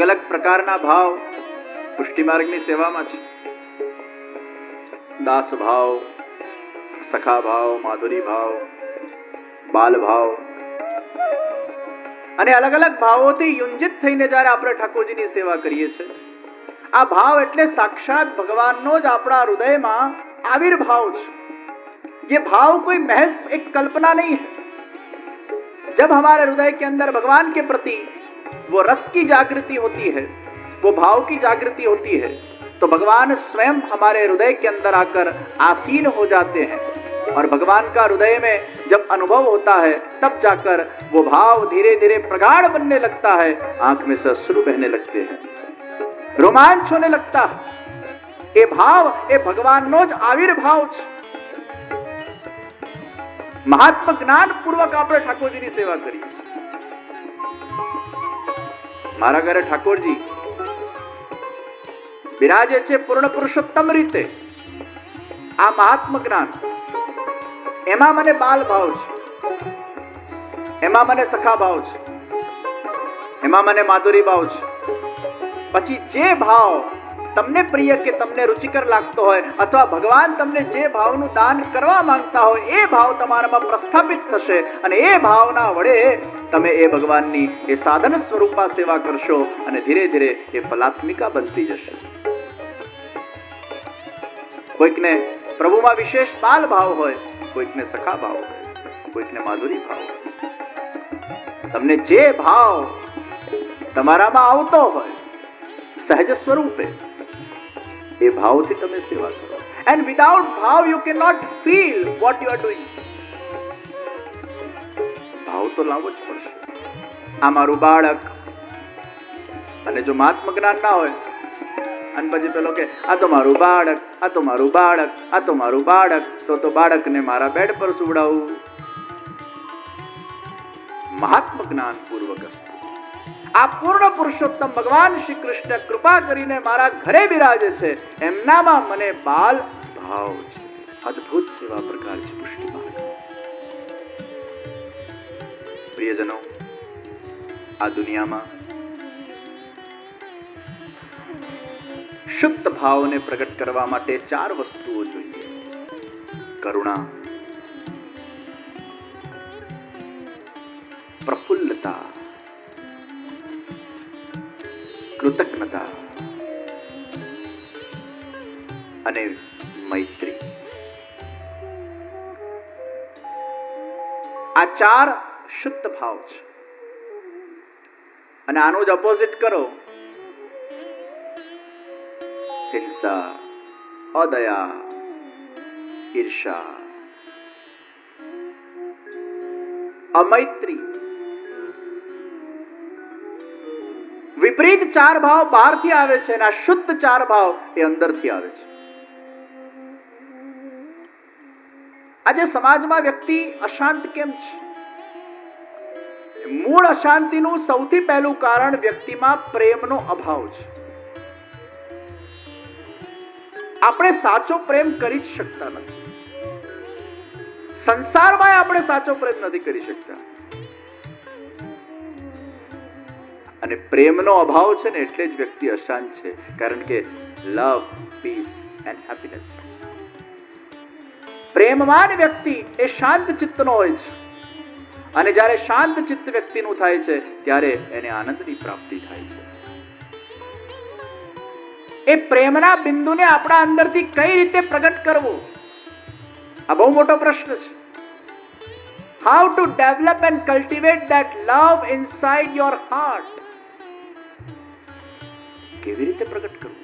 અલગ અલગ પ્રકારના ભાવ પુષ્ટિ માર્ગની સેવામાં છે. દાસ ભાવ, સખા ભાવ, માધુરી ભાવ, બાલ ભાવ અને અલગ અલગ ભાવોથી યુંજિત થઈને જ્યારે આપણે ઠાકોરજીની સેવા કરીએ છીએ, આ ભાવ એટલે સાક્ષાત ભગવાનનો જ આપણા હૃદયમાં आविर्भाव है. ये भाव कोई महज एक कल्पना नहीं है. जब हमारे हृदय के अंदर भगवान के प्रति वो रस की जागृति होती है, वो भाव की जागृति होती है, तो भगवान स्वयं हमारे हृदय के अंदर आकर आसीन हो जाते हैं. और भगवान का हृदय में जब अनुभव होता है, तब जाकर वो भाव धीरे धीरे प्रगाढ़ बनने लगता है, आंख में से अश्रु बहने लगते हैं, रोमांच होने लगता है. એ ભાવ એ ભગવાનનો જ આવિર્ભાવ છે. મહાત્મ જ્ઞાન પૂર્વક આપણે ઠાકોરજીની સેવા કરીએ છીએ. મારા ઘરે ઠાકોરજી બિરાજે છે પૂર્ણ પુરુષોત્તમ રીતે. આ મહાત્મ જ્ઞાન, એમાં મને બાલ ભાવ છે, એમાં મને સખા ભાવ છે, એમાં મને માધુરી ભાવ છે. પછી જે ભાવ તમને પ્રિય કે તમને રુચિકર લાગતો હોય, અથવા ભગવાન તમને જે ભાવનું દાન કરવા માંગતા હોય, એ ભાવ તમારામાં પ્રસ્થાપિત થશે અને એ ભાવના વડે તમે એ ભગવાનની એ સાધન સ્વરૂપા સેવા કરશો અને ધીરે ધીરે એ ફલાત્મિકા બનતી જશે. કોઈકને પ્રભુમાં વિશેષ બાલ ભાવ હોય, કોઈકને સખા ભાવ હોય, કોઈકને માધુરી ભાવ હોય. તમને જે ભાવ તમારામાં આવતો હોય સહજ સ્વરૂપે, એ ભાવથી તમે સેવા કરો. એન્ડ વિધાઉટ ભાવ you can not feel what you are doing. ભાવ તો લાવવો જ પડશે. આ મારું બાળક, અને જો મહાત્મ જ્ઞાન ના હોય અને પછી પેલો કે આ તો મારું બાળક, આ તો મારું બાળક, આ તો મારું બાળક, તો બાળકને મારા બેડ પર સુવડાવું. મહાત્મ જ્ઞાન પૂર્વક આ પૂર્ણ પુરુષોત્તમ ભગવાન શ્રી કૃષ્ણ કૃપા કરીને મારા ઘરે બિરાજે છે, એમનામાં મને બાલ ભાવ છે. અદ્ભુત સેવા પ્રકાર છે પુષ્ટિ માર્ગ. પ્રિયજનો, આ દુનિયામાં શુદ્ધ ભાવને પ્રગટ કરવા માટે 4 વસ્તુઓ જોઈએ. કરુણા, પ્રફુલ્લતા, કૃતજ્ઞતા અને મૈત્રી. આ 4 શુદ્ધ ભાવ છે. અને આનું જ ઓપોઝિટ કરો, હિંસા, અદયા, ઈર્ષા, અમૈત્રી. વિપરીત 4 ભાવ બહારથી આવે છે અને આ શુદ્ધ 4 ભાવ એ અંદરથી આવે છે. આજે સમાજમાં વ્યક્તિ અશાંત કેમ છે? મૂળ અશાંતિનું સૌથી પહેલું કારણ વ્યક્તિમાં પ્રેમનો અભાવ છે. આપણે સાચો પ્રેમ કરી જ શકતા નથી. સંસારમાં આપણે સાચો પ્રેમ નથી કરી શકતા. અને પ્રેમનો અભાવ છે ને, એટલે જ વ્યક્તિ અશાંત છે. કારણ કે લવ, પીસ એન્ડ હેપીનેસ. પ્રેમવાન વ્યક્તિ એ શાંત ચિત્તનો હોય છે. અને જ્યારે શાંત ચિત્ત વ્યક્તિનું થાય છે, ત્યારે એને આનંદની પ્રાપ્તિ થાય છે. એ પ્રેમના બિંદુને આપણા અંદરથી કઈ રીતે પ્રગટ કરવો, આ બહુ મોટો પ્રશ્ન છે. How to develop and cultivate that love inside your heart. કેવી રીતે પ્રગટ કરવું?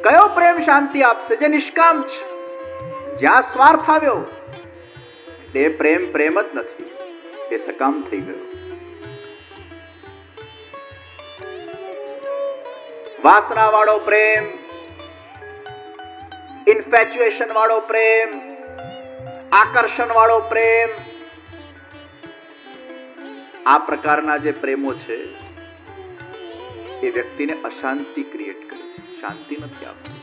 કયો પ્રેમ શાંતિ આપશે? જે નિષ્કામ છે. જ્યાં સ્વાર્થ આવ્યો એ પ્રેમ પ્રેમ જ નથી, એ સકામ થઈ ગયો. વાસના વાળો પ્રેમ, ઇન્ફેચ્યુએશન વાળો પ્રેમ, આકર્ષણ વાળો પ્રેમ, આ પ્રકારના જે પ્રેમો છે એ વ્યક્તિને અશાંતિ ક્રિએટ કરે છે, શાંતિ નથી આપતી.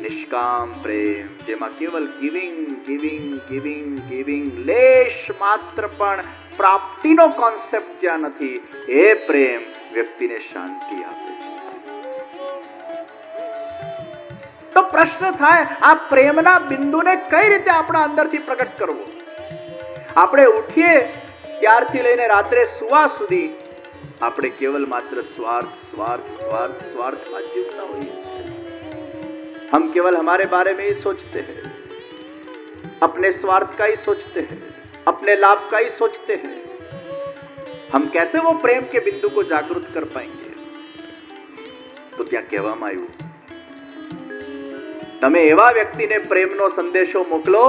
નિષ્કામ પ્રેમ, જેમાં કેવલ ગિવિંગ ગિવિંગ ગિવિંગ ગિવિંગ, લેશ માત્ર પણ પ્રાપ્તિનો કોન્સેપ્ટ જ્યાં નથી, એ પ્રેમ વ્યક્તિને શાંતિ આપે છે. તો પ્રશ્ન થાય, આ પ્રેમના બિંદુને કઈ રીતે આપણા અંદરથી પ્રગટ કરવો? આપણે ઉઠીએ ત્યારથી લઈને રાત્રે સુવા સુધી આપણે કેવલ માત્ર स्वार्थ स्वार्थ स्वार्थ स्वार्थ में जीवता होइए. हम केवल हमारे बारे में ही सोचते हैं, अपने स्वार्थ का ही सोचते हैं, अपने लाभ का ही सोचते हैं. हम कैसे वो प्रेम के बिंदु को जागृत कर पाएंगे? तो ત્યાં કહેવામાં આવ્યું, તમે એવા વ્યક્તિને પ્રેમનો સંદેશો મોકલો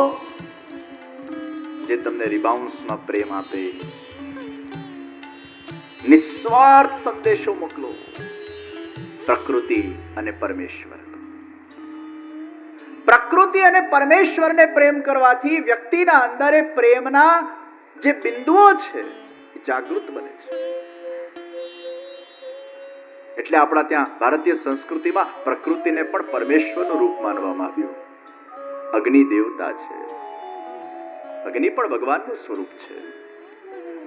જે તમને રિબાઉન્સમાં પ્રેમ આપે. નિસ્વાર્થ સંદેશો મોકલો, પ્રકૃતિ અને પરમેશ્વર. પ્રકૃતિ અને પરમેશ્વરને પ્રેમ કરવાથી વ્યક્તિના અંદર એ પ્રેમના જે બિંદુઓ છે એ જાગૃત બને છે. એટલે આપણા ત્યાં ભારતીય સંસ્કૃતિમાં પ્રકૃતિને પણ પરમેશ્વરનું રૂપ માનવામાં આવ્યું. અગ્નિ દેવતા છે, અગ્નિ પણ ભગવાનનું સ્વરૂપ છે,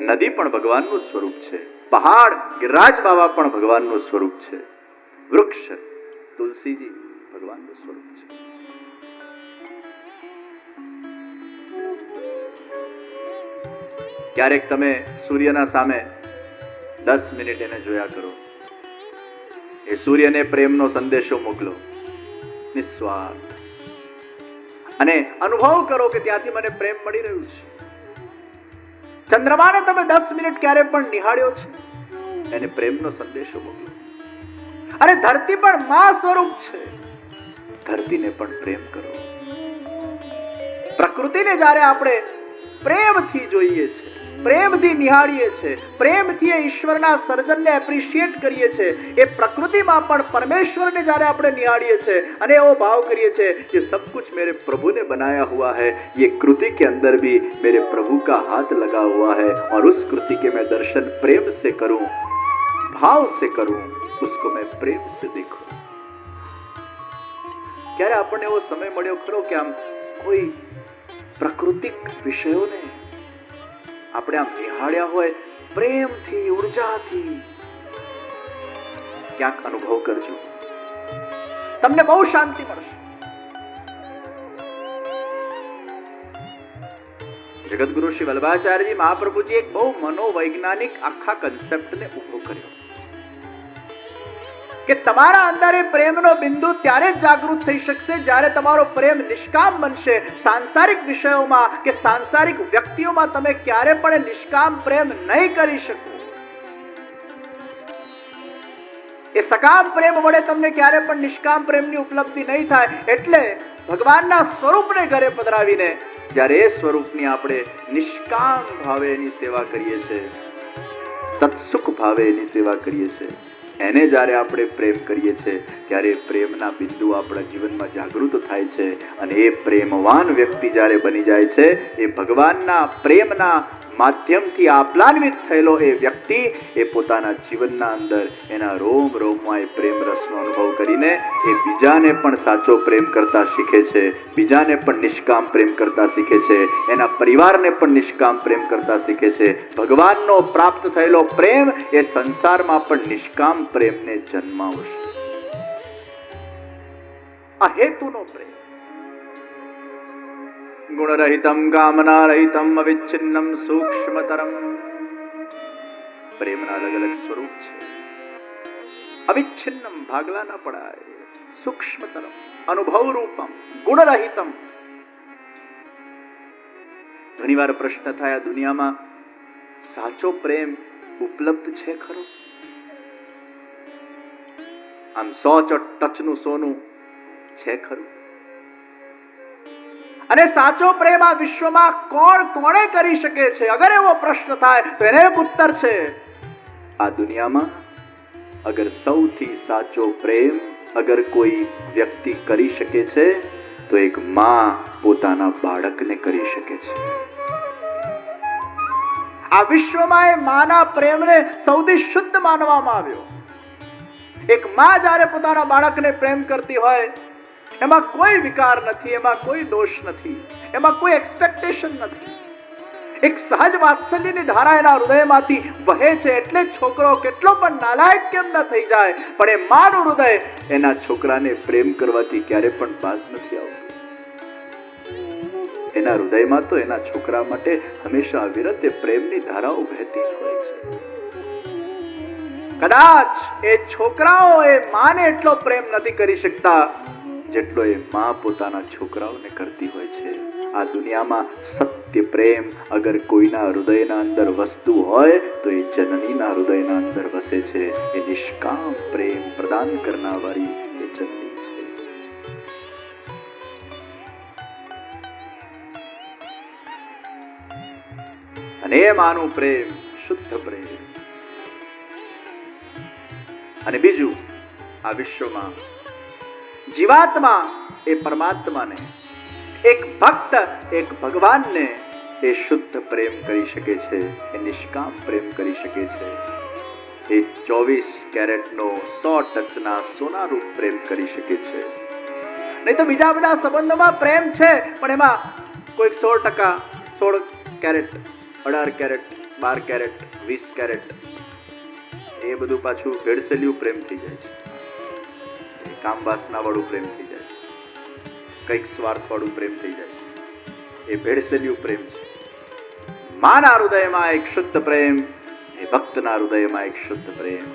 નદી પણ ભગવાનનું સ્વરૂપ છે, પહાડ ગિરિરાજ બાબા પણ ભગવાનનું સ્વરૂપ છે, વૃક્ષ તુલસીજી ભગવાનનું સ્વરૂપ છે. ક્યારેક તમે સૂર્યના સામે 10 મિનિટ એને જોયા કરો, એ સૂર્યને પ્રેમનો સંદેશો મોકલો નિસ્વાર્થ, અને અનુભવ કરો કે ત્યાંથી મને પ્રેમ મળી રહ્યું છે. ચંદ્રમાને તમે 10 મિનિટ ક્યારે પણ નિહાળ્યો છે, એને પ્રેમનો સંદેશો મોકલો. અને ધરતી પણ માં સ્વરૂપ છે, ધરતીને પણ પ્રેમ કરો. પ્રકૃતિને જ્યારે આપણે પ્રેમથી જોઈએ છે, પ્રેમથી નિહાળીએ છીએ, પ્રેમથી એ ઈશ્વરના સર્જનને એપ્રિશિએટ કરીએ છીએ, એ પ્રકૃતિમાં પણ પરમેશ્વરને જ્યારે આપણે નિહાળીએ છીએ અને એવો ભાવ કરીએ છીએ कि सब कुछ मेरे प्रभु ने बनाया हुआ है, ये कृति के अंदर भी मेरे प्रभु का हाथ लगा हुआ है और उस कृति के मैं दर्शन प्रेम से करूं, भाव से करूं, उसको मैं प्रेम से देखूं. ક્યારે આપણને એવો સમય મળ્યો ખરો કે આમ કોઈ પ્રાકૃતિક વિષયોને આપણે આમ નિહાળ્યા હોય પ્રેમથી, ઉર્જાથી? ક્યાંક અનુભવ કરજો, તમને બહુ શાંતિ મળશે. જગતગુરુ શ્રી વલ્લભાચાર્યજી મહાપ્રભુજી એક બહુ મનોવૈજ્ઞાનિક આખા કન્સેપ્ટને ઉભો કર્યો કે તમારા અંદર એ પ્રેમનો બિંદુ ત્યારે જ જાગૃત થઈ શકશે જ્યારે તમારો પ્રેમ નિષ્કામ બનશે. સાંસારિક વિષયોમાં કે સાંસારિક વ્યક્તિઓમાં તમે ક્યારે પણ નિષ્કામ પ્રેમ નહીં કરી શકો. એ સકામ પ્રેમ વડે તમને ક્યારે પણ નિષ્કામ પ્રેમની ઉપલબ્ધિ નહીં થાય. એટલે ભગવાનના સ્વરૂપને ઘરે પધરાવીને જ્યારે એ સ્વરૂપની આપણે નિષ્કામ ભાવે એની સેવા કરીએ છીએ, તત્સુખ ભાવે એની સેવા કરીએ છીએ, એને જ્યારે આપણે પ્રેમ કરીએ છીએ ત્યારે પ્રેમના બિંદુ આપણા જીવનમાં જાગૃત થાય છે. અને એ પ્રેમવાન વ્યક્તિ જ્યારે બની જાય છે, એ ભગવાનના પ્રેમના માધ્યમથી આપ્લાન્વિત થયેલો એ વ્યક્તિ એ પોતાના જીવનના અંદર એના રોમ રોમમાં એ પ્રેમ રસનો અનુભવ કરીને એ બીજાને પણ સાચો પ્રેમ કરતા શીખે છે, બીજાને પણ નિષ્કામ પ્રેમ કરતા શીખે છે, એના પરિવારને પણ નિષ્કામ પ્રેમ કરતા શીખે છે. ભગવાનનો પ્રાપ્ત થયેલો પ્રેમ એ સંસારમાં પણ નિષ્કામ પ્રેમને જન્માવશે. આ હેતુનો પ્રેમ ગુણરહિતમ કામનારહિતમ અવિચ્છિન્નમ સૂક્ષ્મતરમ. પ્રેમના અલગ અલગ સ્વરૂપ છે. અવિચ્છિન્નમ ભાગલા ન પડાય, સૂક્ષ્મતરમ અનુભવ રૂપમ, ગુણરહિતમ. ઘણીવાર પ્રશ્ન થાય, આ દુનિયામાં સાચો પ્રેમ ઉપલબ્ધ છે ખરો? આમ 100 ટચનું સોનું છે ખરું? અને સાચો પ્રેમ આ વિશ્વમાં કોણ કોણે કરી શકે છે? અગર એવો પ્રશ્ન થાય તો એને એક ઉત્તર છે, આ દુનિયામાં અગર સૌથી સાચો પ્રેમ અગર કોઈ વ્યક્તિ કરી શકે છે તો એક માં પોતાના બાળકને કરી શકે છે. આ વિશ્વમાં એ માના પ્રેમને સૌથી શુદ્ધ માનવામાં આવ્યો. એક માં જ્યારે પોતાના બાળકને પ્રેમ કરતી હોય એમાં કોઈ વિકાર નથી, એમાં કોઈ દોષ નથી, એમાં કોઈ એક્સપેક્ટેશન નથી. એક સહજ વાત્સલ્યની ધારા એના હૃદયમાંથી વહે છે. એટલે છોકરો કેટલો પણ નાલાયક કેમ ન થઈ જાય, પણ એ માનું હૃદય એના છોકરાને પ્રેમ કરવાથી ક્યારે પણ પાસ નથી આવતું. એના હૃદયમાં તો એના છોકરા માટે હંમેશા અવિરત એ પ્રેમની ધારાઓ વહેતી જ હોય છે. કદાચ એ છોકરાઓ એ માને એટલો પ્રેમ નથી કરી શકતા જેટલો એ માં પોતાના છોકરાઓને કરતી હોય છે. આ દુનિયામાં સત્ય પ્રેમ અગર કોઈના હૃદયના અંદર વસ્તુ હોય તો એ જનનીના હૃદયના અંદર વસે છે. એ નિષ્કામ પ્રેમ પ્રદાન કરનારી એ જનની છે. અને એ માનું પ્રેમ શુદ્ધ પ્રેમ. અને બીજું, આ વિશ્વમાં જીવાત્મા એ પરમાત્માને, એક ભક્ત એક ભગવાનને એ શુદ્ધ પ્રેમ કરી શકે છે, એ નિષ્કામ પ્રેમ કરી શકે છે. એ 24 કેરેટનો 100 ટચના સોનારૂપ પ્રેમ કરી શકે છે. નહીં તો બીજા બધા સંબંધોમાં પ્રેમ છે, પણ એમાં કોઈક 100%, 16 કેરેટ, 18 કેરેટ, 12 કેરેટ, 20 કેરેટ, એ બધું પાછું ભેળસેલ્યું પ્રેમ થઈ જાય છે. કામ વાસના વાળું પ્રેમ થઈ જાય છે, કઈક સ્વાર્થ વાળું પ્રેમ થઈ જાય છે. એ ભેળસેલ્યું પ્રેમ છે. માના હૃદયમાં એક શુદ્ધ પ્રેમ, એ ભક્તના હૃદયમાં એક શુદ્ધ પ્રેમ.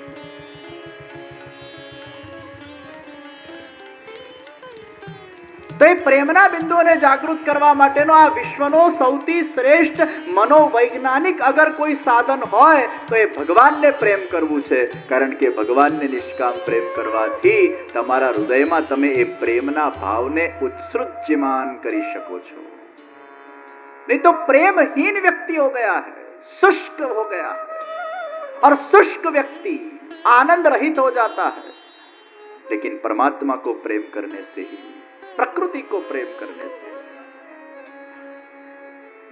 તો એ પ્રેમના બિંદુઓને જાગૃત કરવા માટેનો આ વિશ્વનો સૌથી શ્રેષ્ઠ મનોવૈજ્ઞાનિક અગર કોઈ સાધન હોય તો એ ભગવાનને પ્રેમ કરવું છે. કારણ કે ભગવાનને નિષ્કામ પ્રેમ કરવાથી તમારા હૃદયમાં તમે એ પ્રેમના ભાવને ઉત્સૃજ્યમાન કરી શકો છો. नहीं तो प्रेमहीन व्यक्ति हो गया है, शुष्क हो गया है. और शुष्क व्यक्ति आनंद रहित हो जाता है. लेकिन परमात्मा को प्रेम करने से ही, प्रकृति को प्रेम करने से,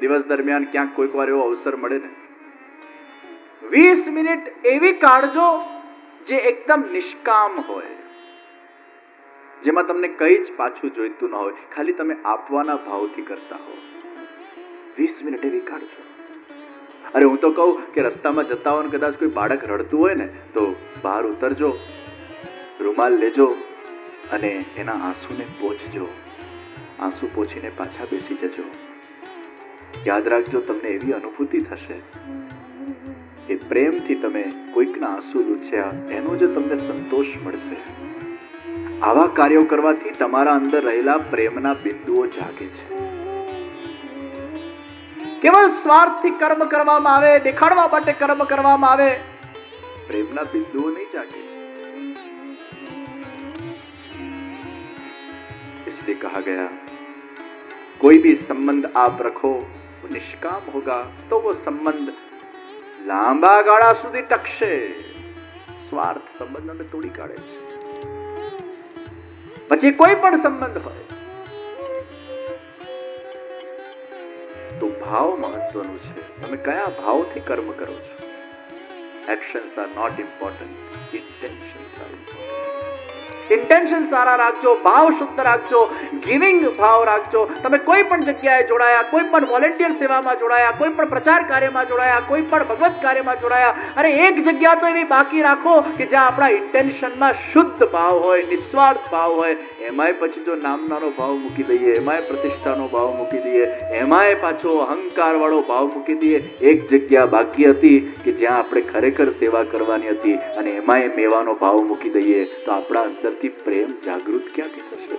દિવસ દરમિયાન ક્યાંક કોઈક વાર એવો અવસર મળે ને, 20 મિનિટ એવી કાઢજો જે એકદમ નિષ્કામ હોય, જેમાં તમને કઈ જ પાછું જોઈતું ન હોય, ખાલી તમે આપવાના ભાવથી કરતા હો. 20 મિનિટ એવી કાઢજો. અરે હું તો કહું કે રસ્તામાં જતા હો ને કદાચ કોઈ બાળક રડતું હોય ને તો બહાર ઉતરજો, રૂમાલ લેજો અને એના આંસુને પોંછજો. આંસુ પોંછીને પાછા બેસી જજો. યાદ રાખજો, તમને એવી અનુભૂતિ થશે, એ પ્રેમથી તમે કોઈકના આંસુ લૂછ્યા એનો જે તમને સંતોષ મળશે. આવા કાર્યો કરવાથી તમારા અંદર રહેલા પ્રેમના બિંદુઓ જાગે છે. કેવળ સ્વાર્થથી કર્મ કરવામાં આવે, દેખાડવા માટે કર્મ કરવામાં આવે, પ્રેમના બિંદુઓ નહીં જાગે. इसलिए कहा गया, कोई भी संबंध आप रखो वो निष्काम होगा तो वो संबंध लांबा गाड़ा સુધી ટકશે. સ્વાર્થ સંબંધોને તોડી કાઢે છે. પછી કોઈ પણ સંબંધ હોય તો ભાવ મહત્વનું છે. તમે કયા ભાવથી કર્મ કરો છો. Actions are not important, intentions are important. Intention સારા રાખજો, ભાવ શુદ્ધ રાખજો, ગિવિંગ ભાવ રાખજો. તમે કોઈ પણ જગ્યાએ જોડાયા, કોઈ પણ વોલેન્ટિયર સેવામાં જોડાયા, કોઈ પણ પ્રચાર કાર્યમાં જોડાયા, કોઈ પણ ભગવત કાર્યમાં જોડાયા, અરે એક જગ્યા તો એવી બાકી રાખો કે જ્યાં આપણા ઇન્ટેન્શનમાં શુદ્ધ ભાવ હોય, નિસ્વાર્થ ભાવ હોય. એમાંય પછી જો નામનાનો ભાવ મૂકી દઈએ, એમાંય પ્રતિષ્ઠાનો ભાવ મૂકી દઈએ, એમાંય પાછો અહંકાર વાળો ભાવ મૂકી દઈએ, એક જગ્યા બાકી હતી કે જ્યાં આપણે ખરેખર સેવા કરવાની હતી અને એમાંય મેવાનો ભાવ મૂકી દઈએ તો આપણા અંદર પ્રેમ જાગૃત ક્યાંથી થશે?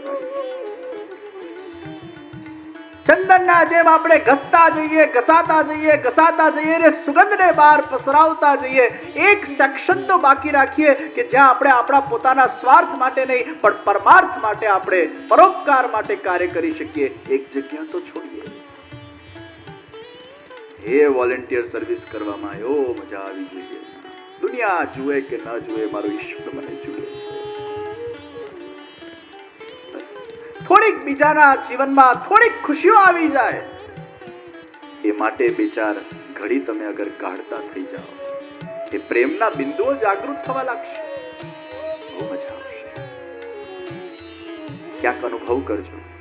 ચંદનના જેમ આપણે ઘસતા જઈએ, ઘસાતા જઈએ, ઘસાતા જઈએ ને સુગંધને બહાર પસરાવતા જઈએ. એક સેક્શન તો બાકી રાખીએ કે જ્યાં આપણે આપણા પોતાના સ્વાર્થ માટે નહીં પણ પરમાર્થ માટે, આપણે પરોપકાર માટે કાર્ય કરી શકીએ. એક જગ્યા તો છોડીએ. એ વોલેન્ટિયર સર્વિસ કરવામાં આવ્યો, મજા આવી જોઈએ. દુનિયા જુએ કે ન જુએ, મારો ઈશ્વર મને જુએ છે. થોડીક બીજાના જીવનમાં થોડીક ખુશીઓ આવી જાય એ માટે વિચાર ઘડી તમે અગર કાઢતા થઈ જાઓ, એ પ્રેમના બિંદુઓ જાગૃત થવા લાગશે. બહુ મજા આવશે. ક્યાંક અનુભવ કરજો.